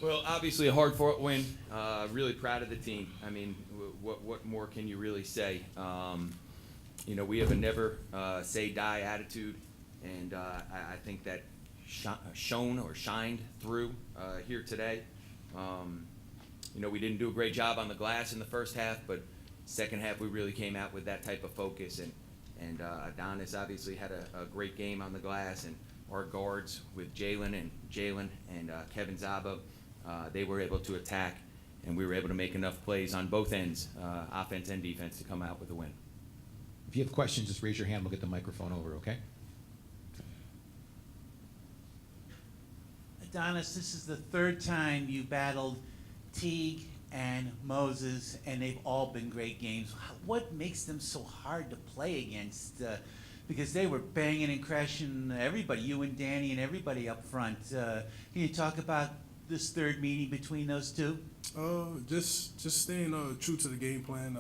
Well, obviously a hard-fought win. Really proud of the team. I mean, what more can you really say? We have a never say die attitude, and I think that shown or shined through here today. We didn't do a great job on the glass in the first half, but second half we really came out with that type of focus, and Adonis obviously had a great game on the glass, and our guards with Jalen and Kevin Zaba, they were able to attack, and we were able to make enough plays on both ends, offense and defense, to come out with a win. If you have questions, just raise your hand. We'll get the microphone over, okay? Adonis, this is the third time you battled Teague and Moses, and they've all been great games. What makes them so hard to play against? Because they were banging and crashing everybody, you and Danny and everybody up front. Can you talk about this third meeting between those two? Just staying true to the game plan.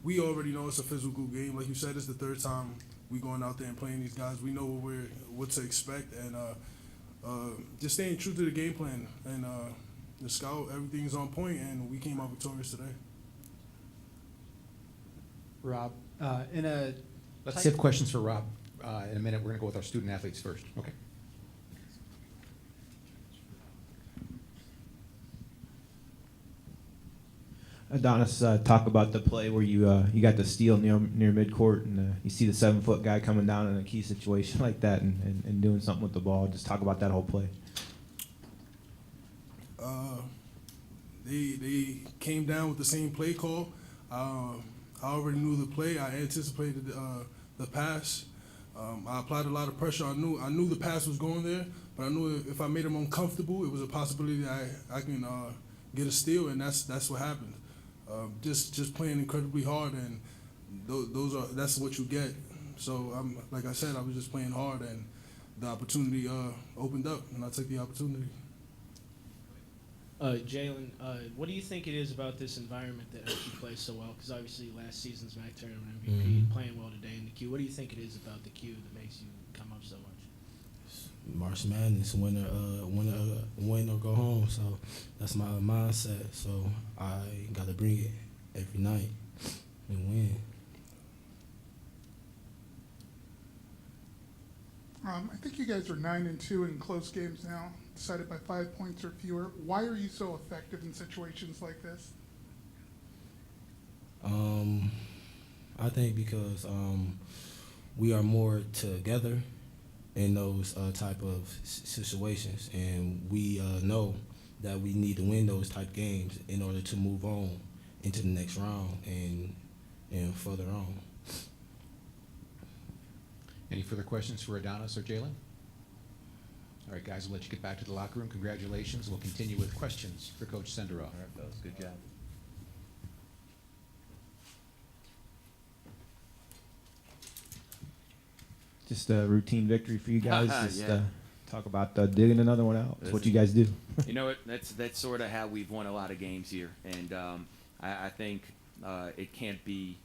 We already know it's a physical game. Like you said, it's the third time we going out there and playing these guys. We know what to expect, and just staying true to the game plan. And the scout, everything's on point, and we came out victorious today. Rob, Let's have questions for Rob in a minute. We're going to go with our student athletes first. Okay. Adonis, talk about the play where you got the steal near midcourt, and you see the 7-foot guy coming down in a key situation like that and doing something with the ball. Just talk about that whole play. They came down with the same play call. I already knew the play. I anticipated the pass. I applied a lot of pressure. I knew the pass was going there, but I knew if I made him uncomfortable, it was a possibility that I can get a steal, and that's what happened. Just playing incredibly hard, and that's what you get. So like I said, I was just playing hard, and the opportunity opened up, and I took the opportunity. Jalen, what do you think it is about this environment that helps you play so well? Because obviously last season's MAC tournament MVP, playing well today in the Q. What do you think it is about the Q that makes you come up so much? March Madness, win or go home. So that's my mindset. So I got to bring it every night and win. I think you guys are 9-2 in close games now, decided by 5 points or fewer. Why are you so effective in situations like this? I think because we are more together in those type of situations, and we know that we need to win those type games in order to move on into the next round and further on. Any further questions for Adonis or Jalen? All right, guys, we'll let you get back to the locker room. Congratulations. We'll continue with questions for Coach Senderoff. All right, fellas, good job. Just a routine victory for you guys. Just Yeah. talk about digging another one out. It's what you guys do. You know what? That's sort of how we've won a lot of games here, and I think it can't be,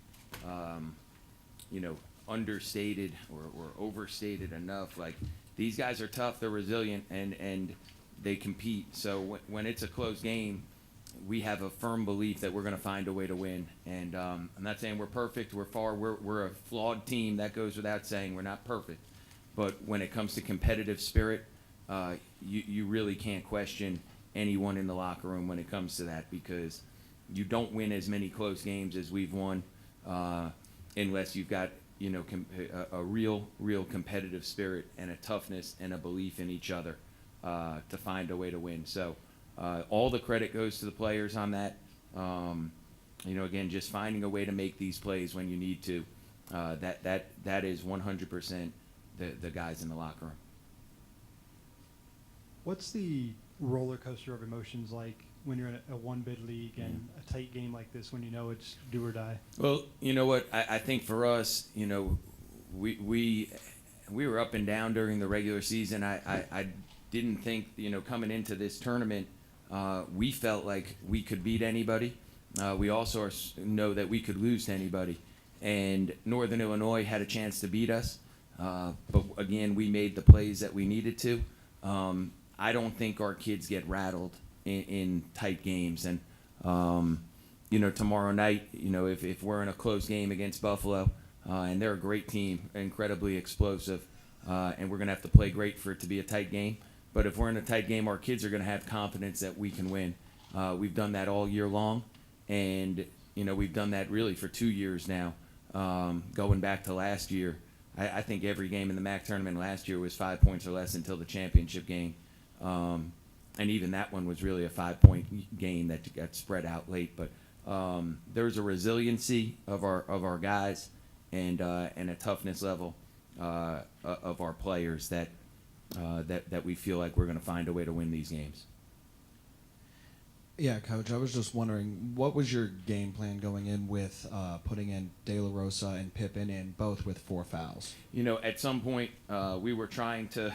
understated or overstated enough. Like, these guys are tough, they're resilient, and they compete. So when it's a close game, we have a firm belief that we're going to find a way to win. And I'm not saying we're perfect. We're a flawed team. That goes without saying. We're not perfect. But when it comes to competitive spirit, you really can't question anyone in the locker room when it comes to that, because you don't win as many close games as we've won unless you've got a real competitive spirit and a toughness and a belief in each other to find a way to win. So all the credit goes to the players on that. Again, just finding a way to make these plays when you need to. That is 100% the guys in the locker room. what's the roller coaster of emotions like when you're in a one-bid league and a tight game like this, when you know it's do or die? Well, you know what? I think for us, we were up and down during the regular season. I didn't think, coming into this tournament, we felt like we could beat anybody. We also know that we could lose to anybody. And Northern Illinois had a chance to beat us. But again, we made the plays that we needed to. I don't think our kids get rattled in tight games. And tomorrow night, if we're in a close game against Buffalo, and they're a great team, incredibly explosive, and we're going to have to play great for it to be a tight game. But if we're in a tight game, our kids are going to have confidence that we can win. We've done that all year long, and we've done that really for 2 years now. Going back to last year, I think every game in the MAC tournament last year was 5 points or less until the championship game. And even that one was really a 5-point game that got spread out late. But there's a resiliency of our guys and a toughness level of our players that we feel like we're going to find a way to win these games. Yeah, Coach, I was just wondering, what was your game plan going in with putting in De La Rosa and Pippen in both with 4 fouls? At some point, we were trying to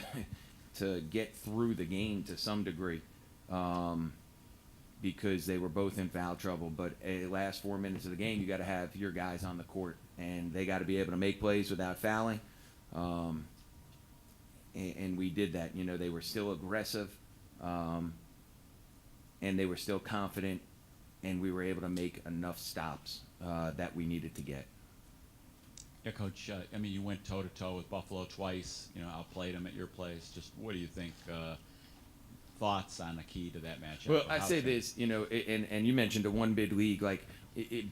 get through the game to some degree because they were both in foul trouble. But the last 4 minutes of the game, you got to have your guys on the court, and they got to be able to make plays without fouling. And we did that. They were still aggressive. And they were still confident, and we were able to make enough stops that we needed to get. Yeah, Coach, you went toe-to-toe with Buffalo twice, outplayed them at your place. Just what do you think, thoughts on the key to that matchup? Well, I say this, and you mentioned a one-bid league. Like,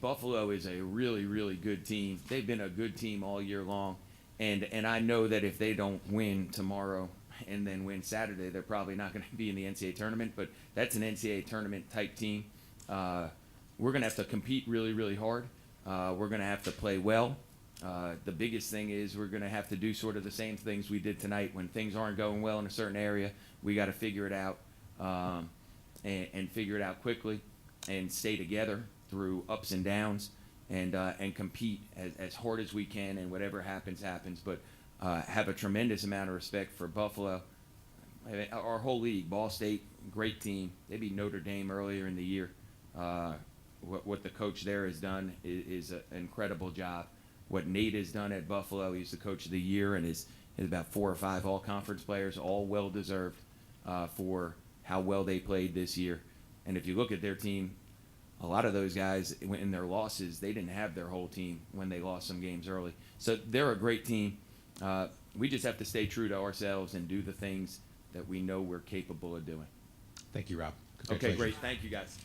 Buffalo is a really, really good team. They've been a good team all year long, and I know that if they don't win tomorrow and then win Saturday, they're probably not going to be in the NCAA tournament, but that's an NCAA tournament type team. We're going to have to compete really, really hard. We're going to have to play well. The biggest thing is we're going to have to do sort of the same things we did tonight. When things aren't going well in a certain area, we got to figure it out and figure it out quickly and stay together through ups and downs and compete as hard as we can, and whatever happens, happens. But have a tremendous amount of respect for Buffalo. Our whole league, Ball State, great team. They beat Notre Dame earlier in the year. What the coach there has done is an incredible job. What Nate has done at Buffalo, he's the coach of the year, and is about 4 or 5 all-conference players, all well-deserved for how well they played this year. And if you look at their team, a lot of those guys, in their losses, they didn't have their whole team when they lost some games early. So they're a great team. We just have to stay true to ourselves and do the things that we know we're capable of doing. Thank you, Rob. Okay, great. Thank you, guys.